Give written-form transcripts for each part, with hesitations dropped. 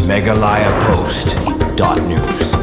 MeghalayaPost.news.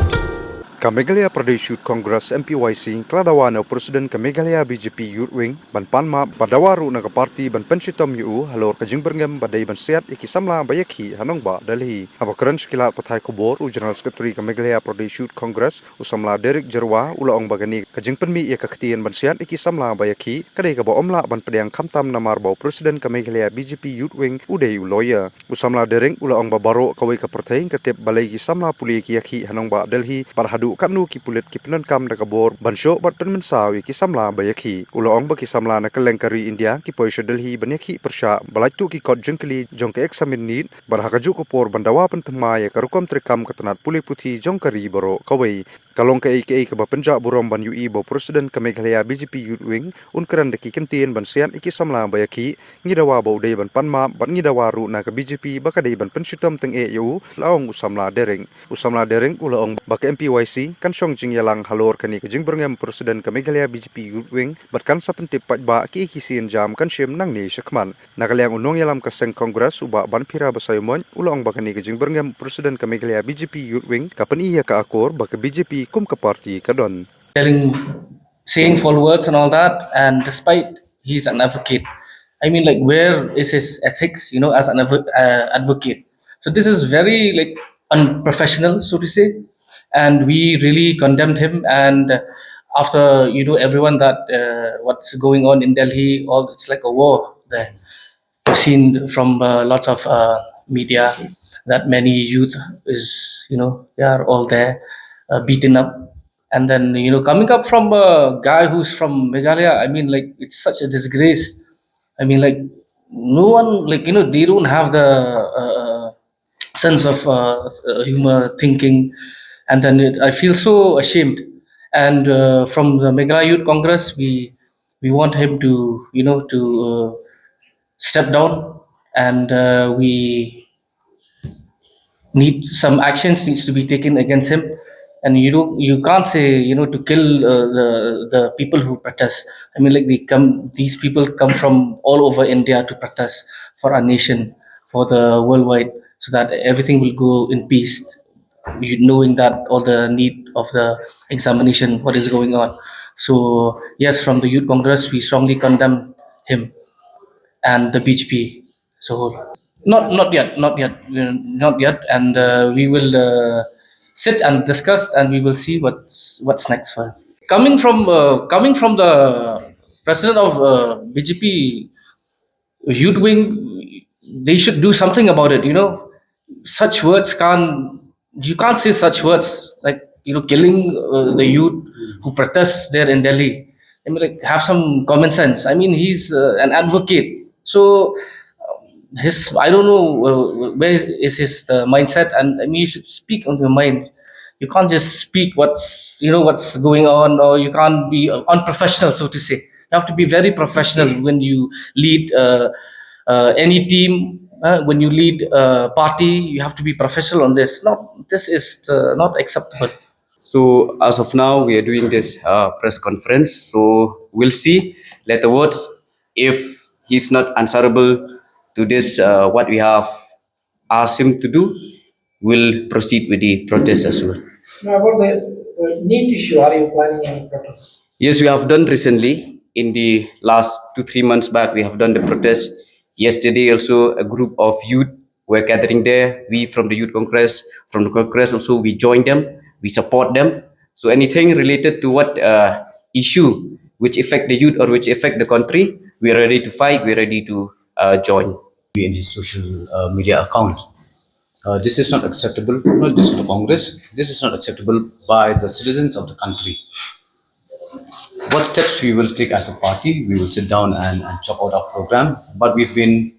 Meghalaya Pradesh Youth Congress MPYC Dawa na President Meghalaya BJP-YW ban panma badawaru na parti ban pynshitom yu halor kajing berngem badai ban siat ïakhih samla ïakhih hanong ba Delhi abakran sekilat pathai kubor u General Secretary Meghalaya Pradesh Youth Congress u samla Derek Jarwa ulaong bagani kajing penmi ia kaktian ban siat ïakhih samla ïakhih kadai ka ba omla ban pedang khamtam namar ba President Meghalaya BJP-YW udai u lawyer u samla Derek ulaong ba baro kawai ka perthai katip balai ki samla puli ïakhih hanong ba Delhi parhadu kanu ki pulit ki penankam na kabor bansyo bat penmensawi ki samla ïakhih uloong ba ki samla na kalengkari India ki poisha Delhi ïakhih persya balaitu ki kot jengkeli jong ke eksamin nit barhakaju kopor bandawa pentema ya karukom trekam ketenat puli puthi jongkari baro kawai kalong ke ïakhih ba penja burom ban ui ba President Meghalaya BJP-YW unkaran deki kentien ban siat ïakhih samla ïakhih ngidawa ba udai ban panma ban ngidawa ru na ke BJP ba kadai ban pynshitom teng yu laong usamla dereng ulaong ba ke MPYC kan syong jing yalang halor kani kajing berngam Presiden Meghalaya BJP-YW batkan sapentip pajba ki ikisin jam kan syem nang ni syakman nakaliang unong yalam kaseng kongres uba ban pira basayomon ulaong bakani kajing berngam Presiden Meghalaya BJP-YW kapan iya ka akor baka BJP kum ka parti kadon saying full words and all that, and despite he's an advocate, I mean, like, where is his ethics, as an advocate? So this is very, like, unprofessional, so to say, and we really condemned him. And after everyone that what's going on in Delhi, it's like a war there. We've seen from lots of media that many youth they are all there, beaten up. And then coming up from a guy who's from Meghalaya, I mean, like, it's such a disgrace. I mean, like, no one, like, they don't have the sense of humor, thinking. And then I feel so ashamed. And from the Meghalaya Youth Congress, we want him to step down, and we need some actions needs to be taken against him. And you can't say to kill the people who protest. I mean, like, these people come from all over India to protest for our nation, for the worldwide, so that everything will go in peace, knowing that all the need of the examination, what is going on. So yes, from the Youth Congress, we strongly condemn him and the BJP. So not yet, and we will sit and discuss, and we will see what's next for him. Coming from the president of BJP youth wing, they should do something about it. Such words you can't say such words, like, killing the youth who protest there in Delhi. I mean, like, have some common sense. I mean, he's an advocate, so I don't know where is his mindset. And I mean, you should speak on your mind. You can't just speak what's going on, or you can't be unprofessional, so to say. You have to be very professional when you lead any team. When you lead a party, you have to be professional on this. This is not acceptable. So as of now, we are doing this press conference. So we'll see laterwards if he's not answerable to this, what we have asked him to do, we'll proceed with the protest as well. Now, about the NEET issue, are you planning any protest? Yes, we have done recently. In the last 2-3 months back, we have done the protest. Yesterday also, a group of youth were gathering there. We from the Youth Congress, from the Congress also, we joined them. We support them. So anything related to what issue which affect the youth or which affect the country, we are ready to fight. We are ready to join. In his social media account. This is not acceptable, not just for the Congress. This is not acceptable by the citizens of the country. What steps we will take as a party? We will sit down and chalk out our program. But we've been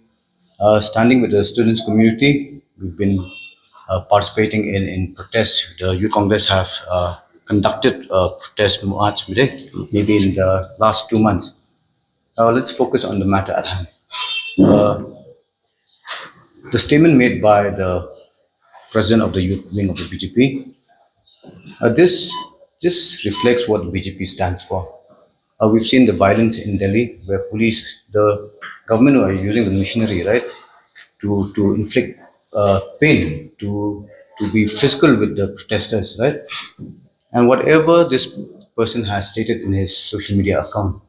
standing with the students' community. We've been participating in protests. The Youth Congress have conducted a protest march maybe in the last 2 months. Let's focus on the matter at hand. The statement made by the president of the youth wing of the BJP, this reflects what the BJP stands for. We've seen the violence in Delhi, where the government are using the machinery, right, to inflict pain, to be physical with the protesters, right? And whatever this person has stated in his social media account,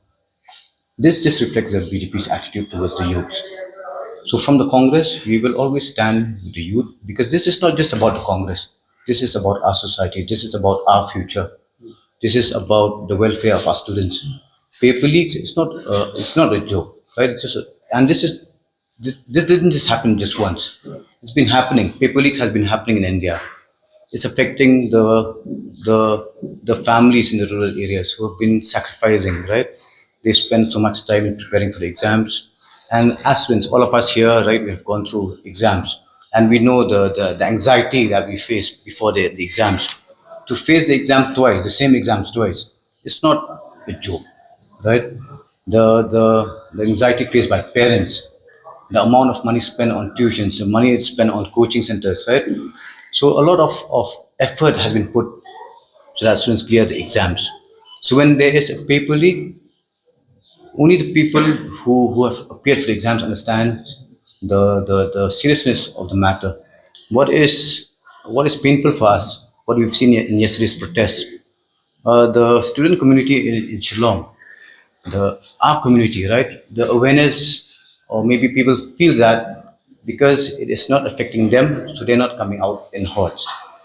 this just reflects the BJP's attitude towards the youth. So from the Congress, we will always stand with the youth, because this is not just about the Congress. This is about our society. This is about our future. This is about the welfare of our students. Paper leaks, it's not a joke, right? And this didn't just happen just once. It's been happening. Paper leaks has been happening in India. It's affecting the families in the rural areas who have been sacrificing, right? They spend so much time in preparing for the exams. And as students, all of us here, right, we have gone through exams. And we know the anxiety that we face before the exams. To face the exam twice, the same exams twice, it's not a joke, right? The anxiety faced by parents, the amount of money spent on tuitions, the money spent on coaching centers, right? So a lot of effort has been put so that students clear the exams. So when there is a paper leak, only the people who have appeared for the exams understand the seriousness of the matter. What is painful for us, what we've seen in yesterday's protest, the student community in Shillong, our community, right? The awareness, or maybe people feel that because it is not affecting them, so they're not coming out in hordes.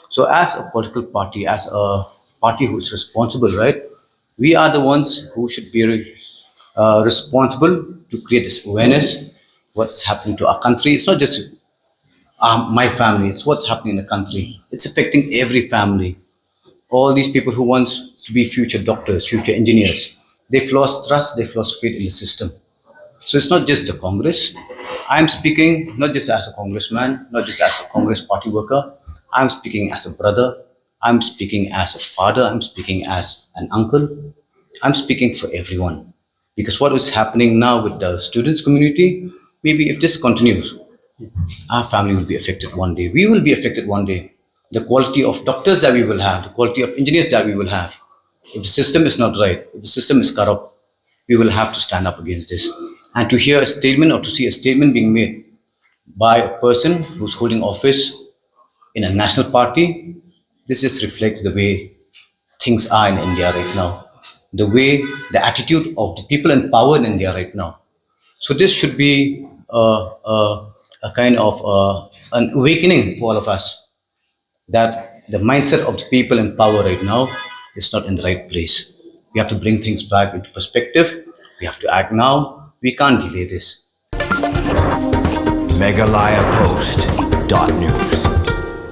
So as a political party, as a party who is responsible, right? We are the ones who should be responsible to create this awareness. What's happening to our country? It's not just my family. It's what's happening in the country. It's affecting every family. All these people who want to be future doctors, future engineers, they've lost trust, they've lost faith in the system. So it's not just the Congress. I'm speaking not just as a congressman, not just as a Congress party worker. I'm speaking as a brother. I'm speaking as a father. I'm speaking as an uncle. I'm speaking for everyone. Because what is happening now with the students community, maybe if this continues, our family will be affected one day. We will be affected one day. The quality of doctors that we will have, the quality of engineers that we will have. If the system is not right, if the system is corrupt, we will have to stand up against this. And to hear a statement or to see a statement being made by a person who's holding office in a national party, this just reflects the way things are in India right now. The way, the attitude of the people in power in India right now. So this should be a kind of an awakening for all of us, that the mindset of the people in power right now is not in the right place. We have to bring things back into perspective. We have to act now. We can't delay this. MeghalayaPost.news